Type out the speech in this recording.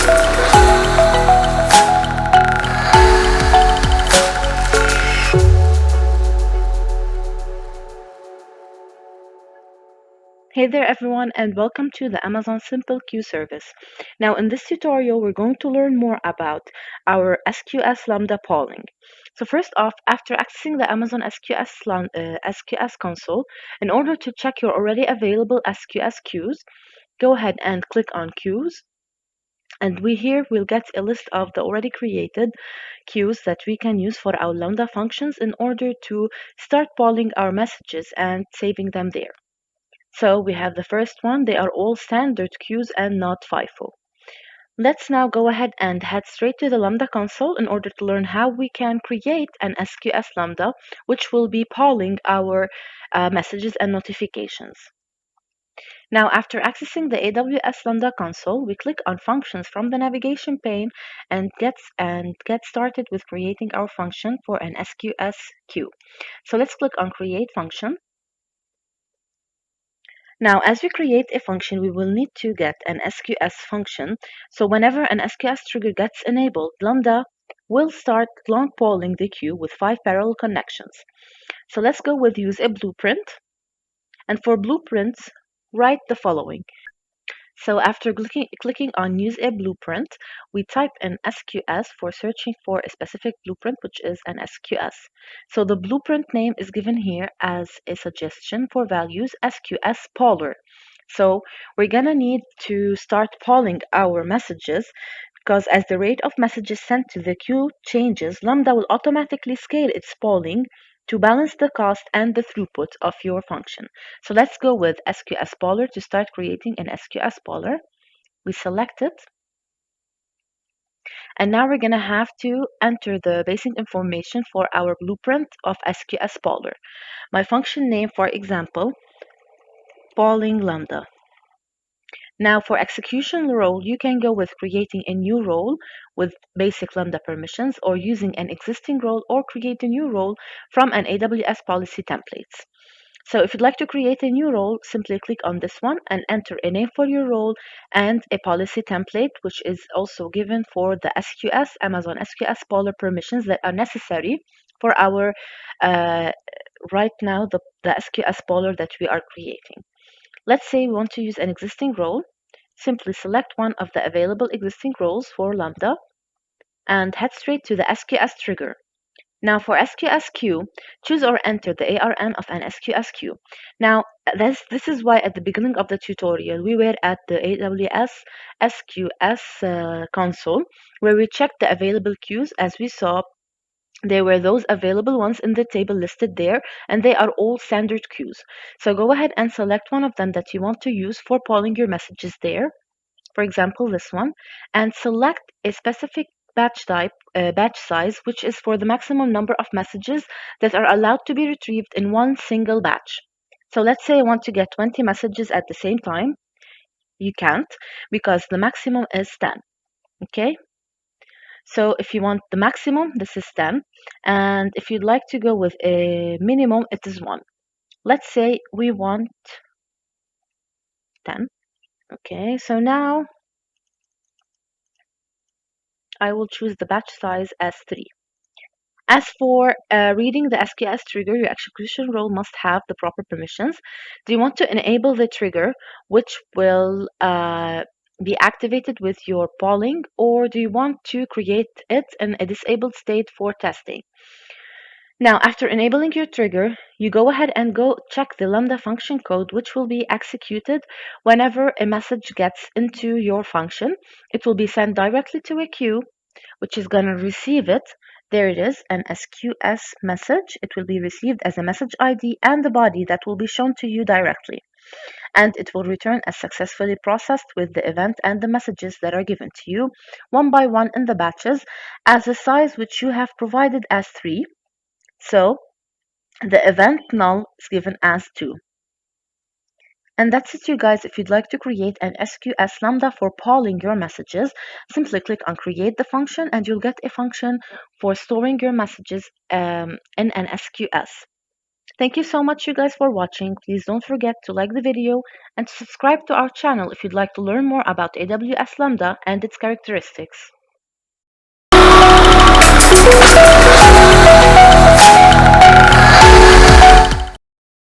Hey there everyone and welcome to the Amazon Simple Queue service. Now in this tutorial we're going to learn more about our SQS Lambda polling. So first off, after accessing the Amazon SQS console, in order to check your already available SQS queues, go ahead and click on queues, and we'll get a list of the already created queues that we can use for our Lambda functions in order to start polling our messages and saving them there. So we have the first one. They are all standard queues and not FIFO. Let's now go ahead and head straight to the Lambda console in order to learn how we can create an SQS Lambda, which will be polling our messages and notifications. Now, after accessing the AWS Lambda console, we click on Functions from the navigation pane and get started with creating our function for an SQS queue. So let's click on Create Function. Now, as we create a function, we will need to get an SQS function. So whenever an SQS trigger gets enabled, Lambda will start long polling the queue with 5 parallel connections. So let's go with use a blueprint. And for blueprints, write the following. So after clicking on use a blueprint, we type in SQS for searching for a specific blueprint, which is an SQS. So the blueprint name is given here as a suggestion for values SQS poller. So we're gonna need to start polling our messages because as the rate of messages sent to the queue changes, Lambda will automatically scale its polling to balance the cost and the throughput of your function. So let's go with SQS poller to start creating an SQS poller. We select it. And now we're going to have to enter the basic information for our blueprint of SQS poller. My function name, for example, polling lambda. Now for execution role, you can go with creating a new role with basic Lambda permissions or using an existing role or create a new role from an AWS policy templates. So if you'd like to create a new role, simply click on this one and enter a name for your role and a policy template, which is also given for the SQS, Amazon SQS poller permissions that are necessary for our right now the SQS poller that we are creating. Let's say we want to use an existing role. Simply select one of the available existing roles for Lambda and head straight to the SQS trigger. Now for SQS queue, choose or enter the ARN of an SQS queue. Now this is why at the beginning of the tutorial we were at the AWS SQS console where we checked the available queues. As we saw, there were those available ones in the table listed there, and they are all standard queues. So go ahead and select one of them that you want to use for polling your messages there. For example, this one, and select a specific batch type, batch size, which is for the maximum number of messages that are allowed to be retrieved in one single batch. So let's say I want to get 20 messages at the same time. You can't because the maximum is 10. Okay? So if you want the maximum, this is 10. And if you'd like to go with a minimum, it is 1. Let's say we want 10. Okay, so now I will choose the batch size as 3. As for reading the SQS trigger, your execution role must have the proper permissions. Do you want to enable the trigger, which will be activated with your polling, or do you want to create it in a disabled state for testing? Now, after enabling your trigger, you go ahead and go check the Lambda function code, which will be executed whenever a message gets into your function. It will be sent directly to a queue, which is going to receive it. There it is, an SQS message. It will be received as a message ID and the body that will be shown to you directly. And it will return as successfully processed with the event and the messages that are given to you one by one in the batches as a size which you have provided as 3. So the event null is given as 2. And that's it, you guys. If you'd like to create an SQS Lambda for polling your messages, simply click on create the function and you'll get a function for storing your messages in an SQS. Thank you so much, you guys, for watching. Please don't forget to like the video and to subscribe to our channel if you'd like to learn more about AWS Lambda and its characteristics.